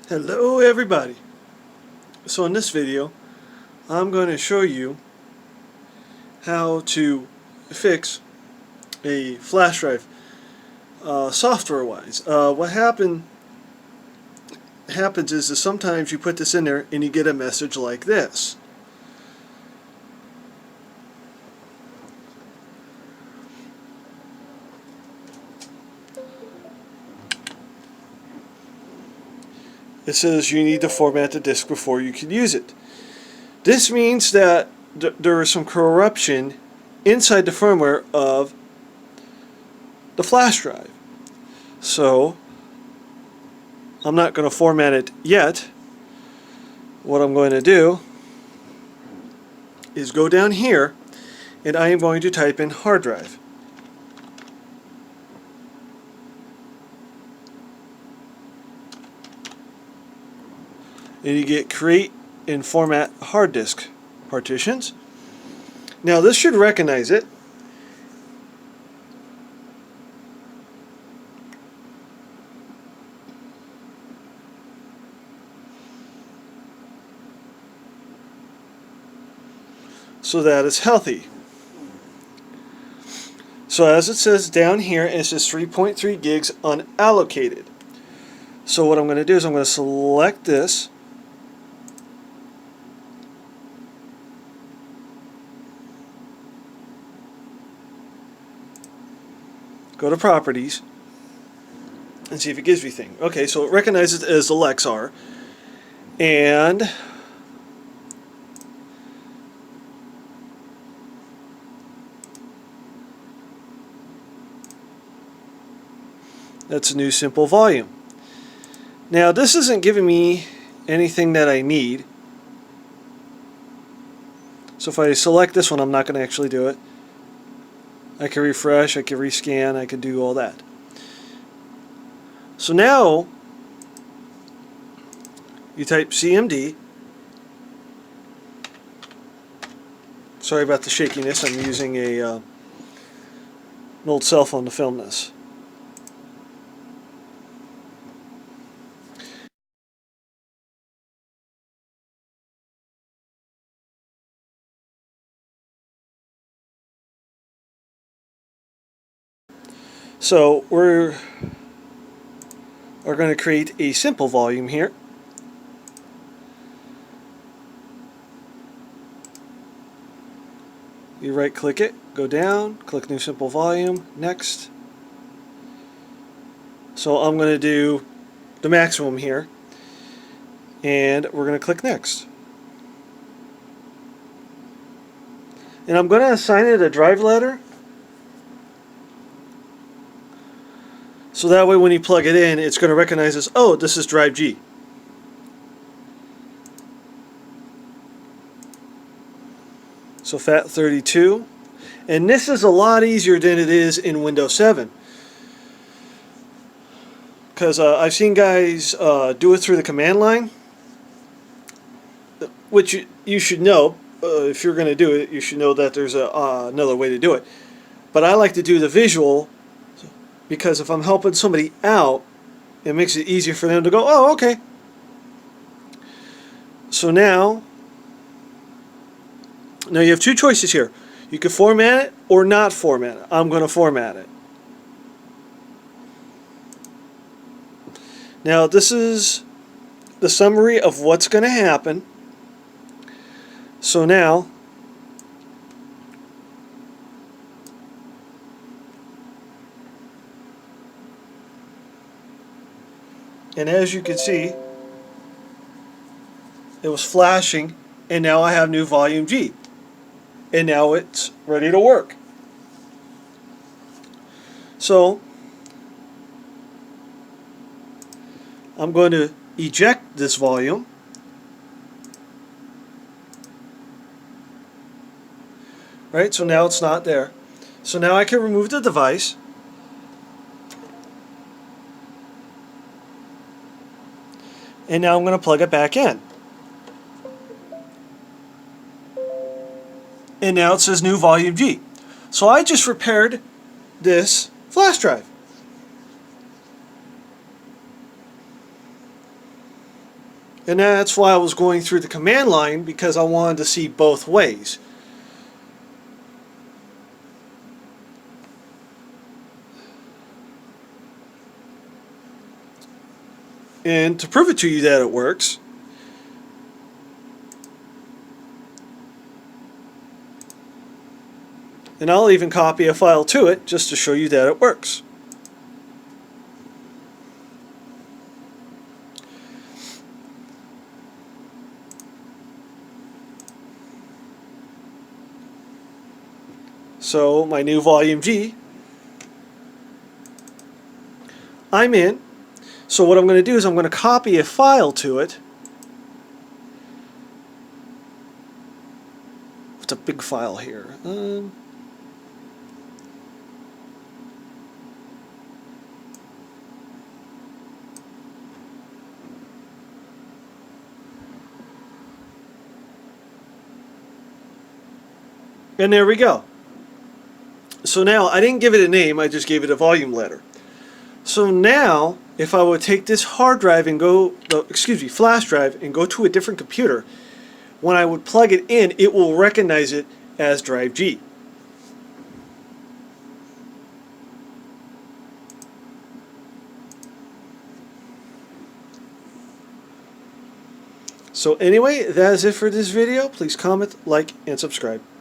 Hello everybody. So in this video I'm going to show you how to fix a flash drive software wise. What happens is that sometimes you put this in there and you get a message like this. It says you need to format the disk before you can use it. This means that there is some corruption inside the firmware of the flash drive. So I'm not going to format it yet. What I'm going to do is go down here and I am going to type in hard drive. And you get create and format hard disk partitions. Now this should recognize it. So that it's healthy. So as it says down here, it says 3.3 gigs unallocated. So what I'm going to do is I'm going to select this. Go to properties and see if it gives me anything. Okay, so it recognizes it as the Lexar, and that's a new simple volume. Now this isn't giving me anything that I need. So if I select this one, I'm not going to actually do it. I can refresh, I can rescan, I can do all that. So now you type CMD. Sorry about the shakiness, I'm using an old cell phone to film this. So we're going to create a simple volume here. You right click it, go down, click new simple volume, next. So I'm going to do the maximum here and we're going to click next. And I'm going to assign it a drive letter. So that way when you plug it in, it's going to recognize this, oh, this is drive G. So FAT32. And this is a lot easier than it is in Windows 7. Because I've seen guys do it through the command line, which you should know. If you're going to do it, you should know that there's another way to do it. But I like to do the visual, because if I'm helping somebody out, it makes it easier for them to go, oh, okay. So now you have two choices here. You can format it or not format it. I'm going to format it. Now this is the summary of what's going to happen. So now and as you can see, it was flashing, and now I have new volume G. And now it's ready to work. So I'm going to eject this volume. Right, so now it's not there. So now I can remove the device. And now I'm going to plug it back in. And now it says new volume G. So I just repaired this flash drive. And that's why I was going through the command line, because I wanted to see both ways. And to prove it to you that it works, and I'll even copy a file to it just to show you that it works. So my new volume G, I'm in. So what I'm going to do is I'm going to copy a file to it. It's a big file here. And there we go. So now I didn't give it a name, I just gave it a volume letter. So now if I would take this hard drive and go, flash drive, and go to a different computer, when I would plug it in, it will recognize it as drive G. So anyway, that is it for this video. Please comment, like, and subscribe.